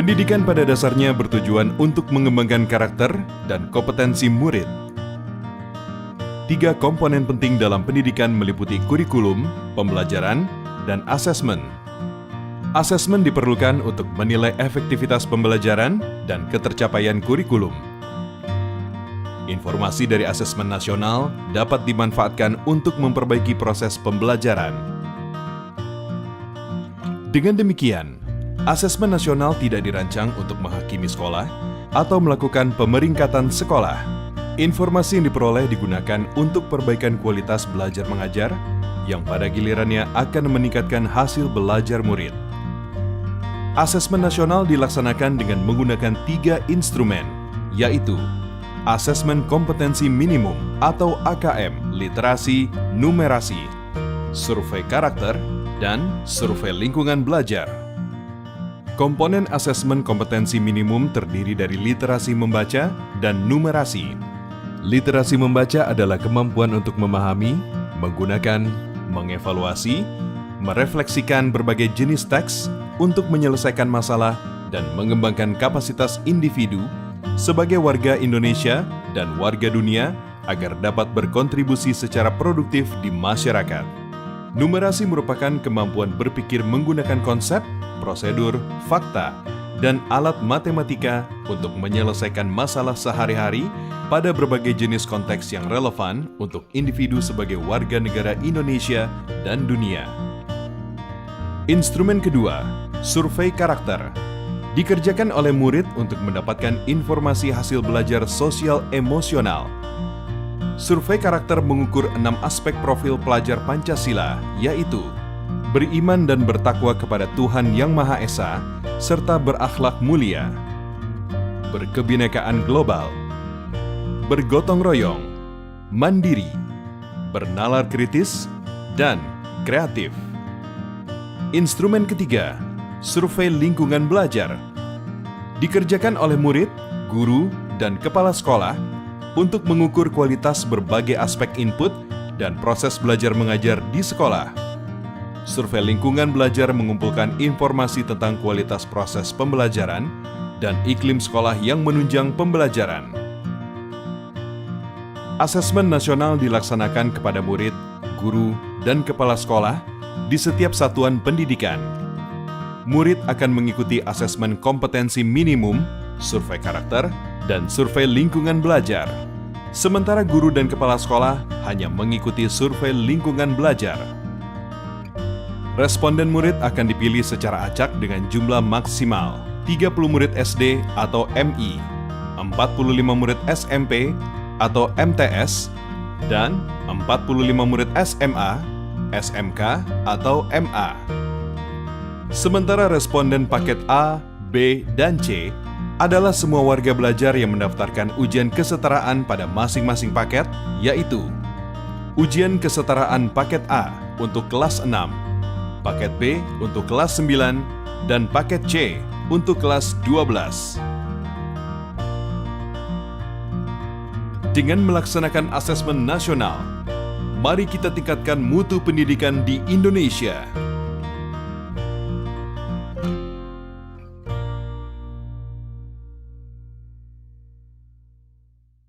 Pendidikan pada dasarnya bertujuan untuk mengembangkan karakter dan kompetensi murid. 3 komponen penting dalam pendidikan meliputi kurikulum, pembelajaran, dan asesmen. Asesmen diperlukan untuk menilai efektivitas pembelajaran dan ketercapaian kurikulum. Informasi dari asesmen nasional dapat dimanfaatkan untuk memperbaiki proses pembelajaran. Dengan demikian, asesmen nasional tidak dirancang untuk menghakimi sekolah atau melakukan pemeringkatan sekolah. Informasi yang diperoleh digunakan untuk perbaikan kualitas belajar mengajar yang pada gilirannya akan meningkatkan hasil belajar murid. Asesmen nasional dilaksanakan dengan menggunakan 3 instrumen, yaitu Asesmen Kompetensi Minimum atau AKM, Literasi, Numerasi, Survei Karakter, dan Survei Lingkungan Belajar. Komponen asesmen kompetensi minimum terdiri dari literasi membaca dan numerasi. Literasi membaca adalah kemampuan untuk memahami, menggunakan, mengevaluasi, merefleksikan berbagai jenis teks untuk menyelesaikan masalah dan mengembangkan kapasitas individu sebagai warga Indonesia dan warga dunia agar dapat berkontribusi secara produktif di masyarakat. Numerasi merupakan kemampuan berpikir menggunakan konsep, prosedur, fakta, dan alat matematika untuk menyelesaikan masalah sehari-hari pada berbagai jenis konteks yang relevan untuk individu sebagai warga negara Indonesia dan dunia. Instrumen kedua, survei karakter, dikerjakan oleh murid untuk mendapatkan informasi hasil belajar sosial emosional. Survei karakter mengukur 6 aspek profil pelajar Pancasila, yaitu beriman dan bertakwa kepada Tuhan Yang Maha Esa, serta berakhlak mulia, berkebinekaan global, bergotong royong, mandiri, bernalar kritis, dan kreatif. Instrumen ketiga, survei lingkungan belajar, dikerjakan oleh murid, guru, dan kepala sekolah untuk mengukur kualitas berbagai aspek input dan proses belajar mengajar di sekolah. Survei lingkungan belajar mengumpulkan informasi tentang kualitas proses pembelajaran dan iklim sekolah yang menunjang pembelajaran. Asesmen nasional dilaksanakan kepada murid, guru, dan kepala sekolah di setiap satuan pendidikan. Murid akan mengikuti asesmen kompetensi minimum, survei karakter, dan survei lingkungan belajar. Sementara guru dan kepala sekolah hanya mengikuti survei lingkungan belajar. Responden murid akan dipilih secara acak dengan jumlah maksimal 30 murid SD atau MI, 45 murid SMP atau MTS, dan 45 murid SMA, SMK atau MA. Sementara responden paket A, B, dan C adalah semua warga belajar yang mendaftarkan ujian kesetaraan pada masing-masing paket, yaitu ujian kesetaraan paket A untuk kelas 6, paket B untuk kelas 9, dan paket C untuk kelas 12. Dengan melaksanakan asesmen nasional, mari kita tingkatkan mutu pendidikan di Indonesia.